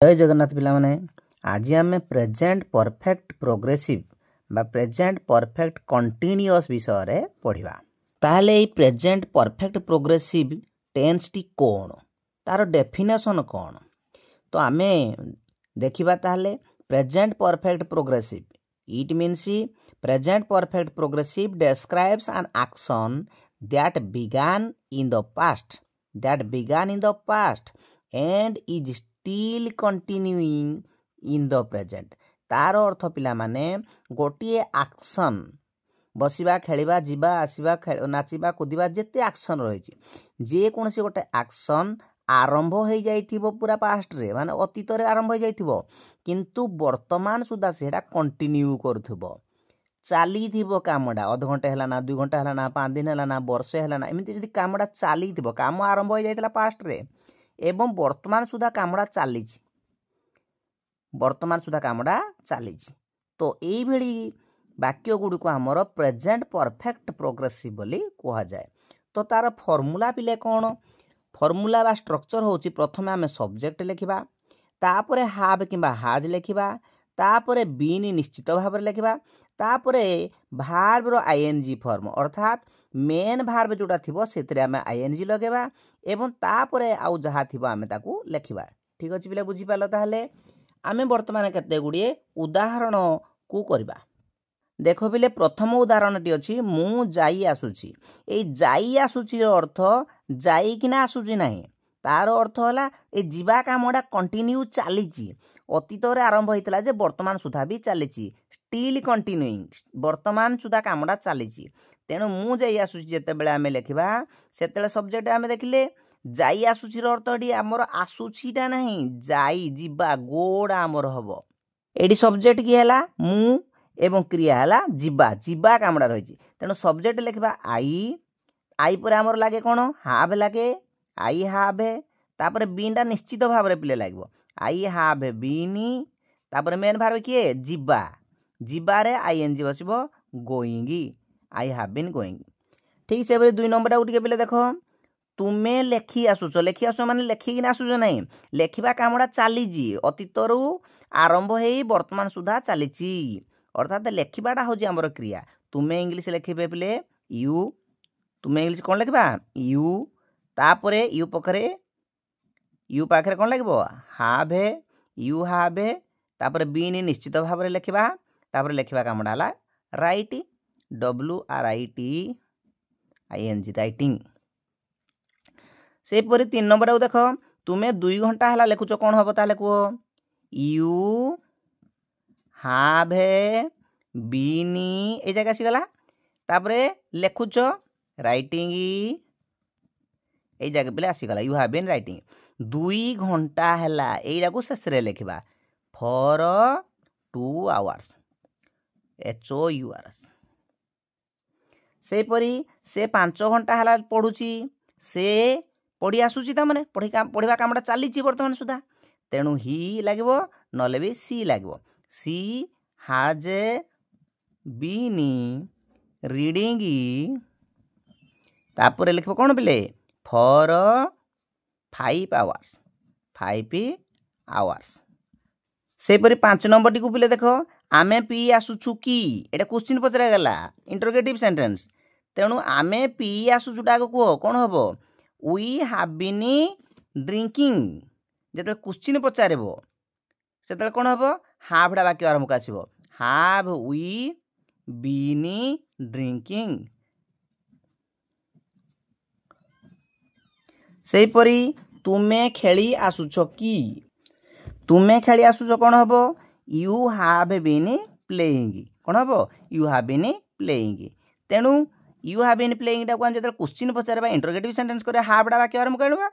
जय जगन्नाथ पिला माने आज आम प्रेजेंट परफेक्ट प्रोग्रेसिव बा प्रेजेंट परफेक्ट कंटिन्यूअस विषय रे पढ़िबा। ताहले ए प्रेजेंट परफेक्ट प्रोग्रेसिव टेंस टी कोन तार डेफिनेशन कोन तो आमे देखिबा। ताहले present perfect progressive it means present perfect progressive describes an action that began in the past and is still continuing in the present। तार अर्थ पिला माने गोटिए एक्शन बसिबा खेलिबा जीवा आसीबा नाचिबा कुदिबा जेते एक्शन रही जे कौन सी गोटे एक्शन आरंभ हो जाइथिबो पूरा पास्ट रे माने अतीत रे आरंभ हो जाइथिबो किंतु वर्तमान सुधा सेटा कंटिन्यू करथुबो चाली थिबो कामडा आध घंटा हला ना 2 घंटा हला ना 5 दिन हला ना वर्षे हला ना एमिति जदि कामडा चाली थिबो काम आरंभ हो जाइतला पास्ट रे एवं वर्तमान सुधा कामडा चाली तो एई भली वाक्य गुडी को हमर प्रेजेंट परफेक्ट प्रोग्रेसिव बोली कहा जाए। तो तार फॉर्मूला पिले कौन फॉर्मूला बा स्ट्रक्चर होची प्रथमे आमे सब्जेक्ट लिखिबा तापरे हाव किबा हाज लिखिबा तापरे बीन निश्चित भाव रे लिखिबा तापरे भार्ब रो आईएनजी फॉर्म अर्थात मेन भार्ब जोटा थिबो सेतरे आमे आईएनजी लगेबा एवं तापरे आउ जहा थिबो आमे ताकू लिखिबा। ठीक अछि पिले बुझी पालो। ताहले आमे वर्तमान केते गुडिए उदाहरण को करबा। देखो पिले प्रथम उदाहरण टी अछि मु जाई आसुची। ए जाई आसुची रो अर्थ जाई किना आसुची नाही तार अर्थ होला ए जीवा कामडा कंटिन्यू चालीची अतीत रे आरंभ होइतला जे वर्तमान सुधा भी चालीची स्टिल कंटिन्यूइंग वर्तमान सुधा कामडा चालीची तेणु मु जाई आसुची जेते बेले आमे लिखिबा सेतेले सब्जेक्ट आमे देखिले जाई आसुची रो अर्थ डी हमर आसुचीटा नाही जाई जीवा गोडा हमर हबो एडी सब्जेक्ट की हला मु एवं क्रिया हला जीवा जीवा कामडा रहिची तेणु सब्जेक्ट लिखिबा आई पर हमर लागे कोन हाव लागे आई हाव तापर बीनटा निश्चित भाव रे पिले लागबो आई हाव बीनी तापर मेन भाव किए जीवा जीवा रे आईएनजी बसिबो going I have been going. ठीक से 2 नंबर टा उठिके पिले देखो तुमे लेखी आसुचो माने लेखी कि आसुचो नहीं लेखिबा कामडा चालीजी अतीत रु आरंभ हेई वर्तमान सुधा चालीची अर्थात लेखिबाटा होजी हमर क्रिया। तुमे इंग्लिश लेखिबे पिले यू तुमे इंग्लिश कोन लेखिबा यू तापरे यू पाखरे कोन लागबो हाव यू हाव तापरे बीन निश्चित भाव रे लेखिबा तापरे लेखिबा कामडा हला राइट WRITING राइटिंग। से परि 3 नंबर आउ देखो तुमे 2 घंटा हला लेखुचो कोन हबो ताले को यू हाव बीन ए जगह सी गला तापरे लेखुचो राइटिंग ए जगह पे आसी गला यू हैव बीन राइटिंग 2 घंटा हला एइडा को शेष रे लेखिबा फॉर 2 आवर्स HOURS। से परी से 5 घंटा हला पढुची से पढ़ी आसुची ता माने पढ़िबा कामडा चालीची वर्तमान सुधा तेणु ही लागबो नले भी सी लागबो सी हाज बीन रीडिंग तापर लिखबो कोन बिले फॉर 5 आवर्स। से परी 5 नंबर टी को पिले देखो आमे पी आसुछु की एटा क्वेश्चन पचरा गला इंटरोगेटिव सेंटेंस तेणु आमे पी आसुछुटा को कोन हबो वी हैव बीन ड्रिंकिंग जेते क्वेश्चन पचारेबो सेते कोन हबो हाफडा वाक्य आरंभ आसीबो हैव वी बीन ड्रिंकिंग। से परी तुमे खेली आसुछो की तुमे खेली आसुछो कोन हबो यू हैव बीन प्लेइंग कोन हबो यू हैव बीन प्लेइंग तेणु यू हैव बीन प्लेइंग टा कोन जेते क्वेश्चन पचारबा इंटरोगेटिव सेंटेंस करे हाफडा वाक्य आरंभ करबा